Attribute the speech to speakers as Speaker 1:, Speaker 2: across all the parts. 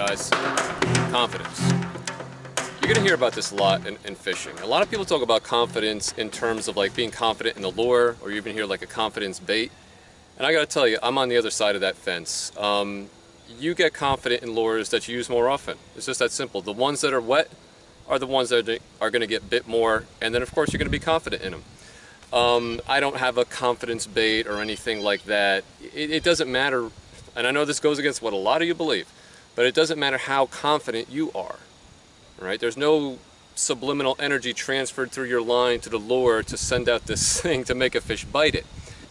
Speaker 1: guys, confidence. You're going to hear about this a lot in fishing. A lot of people talk about confidence in terms of like being confident in the lure, or you even hear like a confidence bait. And I got to tell you, I'm on the other side of that fence. You get confident in lures that you use more often. It's just that simple. The ones that are wet are the ones that are going to get bit more, and then of course you're going to be confident in them. I don't have a confidence bait or anything like that. It doesn't matter, and I know this goes against what a lot of you believe, but it doesn't matter how confident you are. Right? There's no subliminal energy transferred through your line to the lure to send out this thing to make a fish bite it.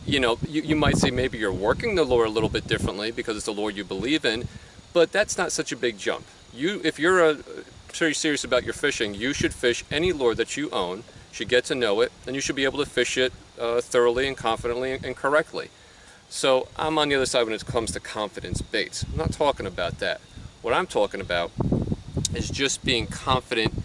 Speaker 1: You know, you might say maybe you're working the lure a little bit differently because it's the lure you believe in, but that's not such a big jump. If you're very serious about your fishing, you should fish any lure that you own, should get to know it, and you should be able to fish it thoroughly and confidently and correctly. So I'm on the other side when it comes to confidence baits. I'm not talking about that. What I'm talking about is just being confident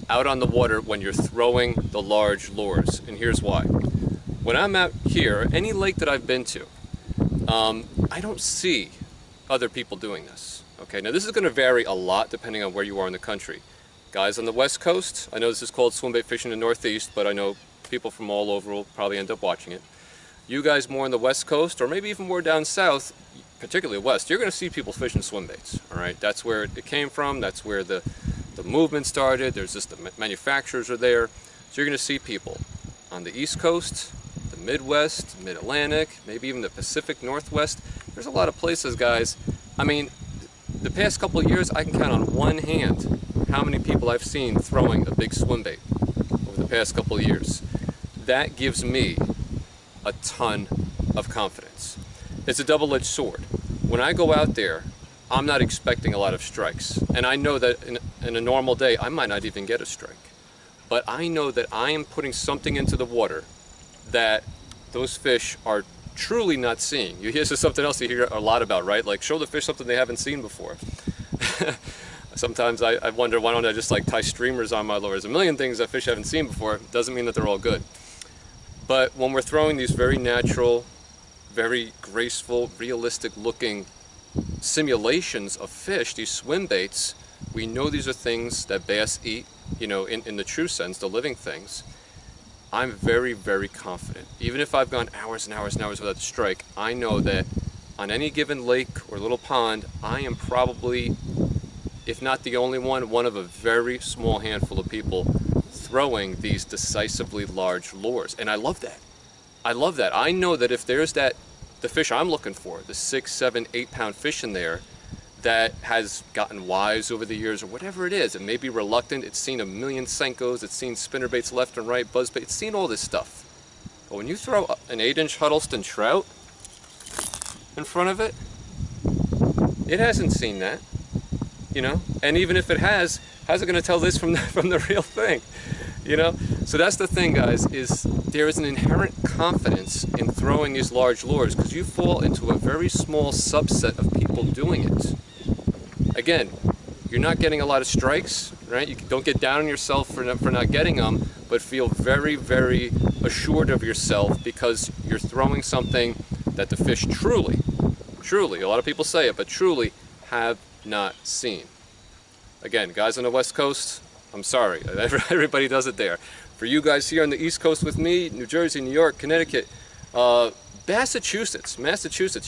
Speaker 1: out on the water when you're throwing the large lures. And here's why. When I'm out here, any lake that I've been to, I don't see other people doing this. Okay, now this is going to vary a lot depending on where you are in the country. Guys on the West Coast, I know this is called swimbait fishing in the Northeast, but I know people from all over will probably end up watching it. You guys more on the West Coast, or maybe even more down south, particularly west, you're going to see people fishing swimbaits. All right, that's where it came from. That's where the movement started. There's just the manufacturers are there. So you're going to see people on the East Coast, the Midwest, Mid-Atlantic, maybe even the Pacific Northwest. There's a lot of places, guys. I mean, the past couple of years, I can count on one hand how many people I've seen throwing a big swimbait over the past couple of years. That gives me a ton of confidence. It's a double-edged sword. When I go out there, I'm not expecting a lot of strikes. And I know that in a normal day, I might not even get a strike. But I know that I am putting something into the water that those fish are truly not seeing. You hear something else you hear a lot about, right? Like, show the fish something they haven't seen before. Sometimes I wonder, why don't I just like tie streamers on my lures? A million things that fish haven't seen before. Doesn't mean that they're all good. But when we're throwing these very natural, very graceful, realistic looking simulations of fish, these swim baits, we know these are things that bass eat, you know, in the true sense, the living things. I'm very, very confident. Even if I've gone hours and hours and hours without a strike, I know that on any given lake or little pond, I am probably, if not the only one of a very small handful of people throwing these decisively large lures. And I love that. I love that. I know that if there's the fish I'm looking for, the 6, 7, 8 pound fish in there that has gotten wise over the years or whatever it is, it may be reluctant, it's seen a million Senkos, it's seen spinnerbaits left and right, buzzbait, it's seen all this stuff. But when you throw an 8-inch Huddleston trout in front of it, it hasn't seen that, you know? And even if it has, how's it going to tell this from the real thing? You know, so that's the thing, guys, is there is an inherent confidence in throwing these large lures because you fall into a very small subset of people doing it. Again, you're not getting a lot of strikes, right? You don't get down on yourself for not getting them, but feel very, very assured of yourself because you're throwing something that the fish truly, a lot of people say it, but truly have not seen. Again, guys on the West Coast, I'm sorry, everybody does it there. For you guys here on the East Coast with me, New Jersey, New York, Connecticut, Massachusetts,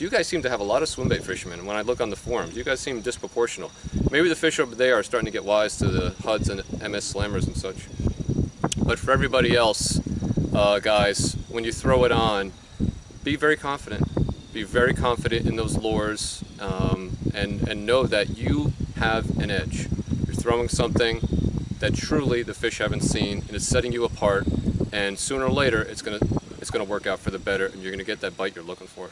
Speaker 1: you guys seem to have a lot of swimbait fishermen. When I look on the forums, you guys seem disproportional. Maybe the fish over there are starting to get wise to the HUDs and MS Slammers and such. But for everybody else, guys, when you throw it on, be very confident. Be very confident in those lures and know that you have an edge. You're throwing something that truly the fish haven't seen, and it's setting you apart, and sooner or later it's gonna work out for the better, and you're gonna get that bite you're looking for.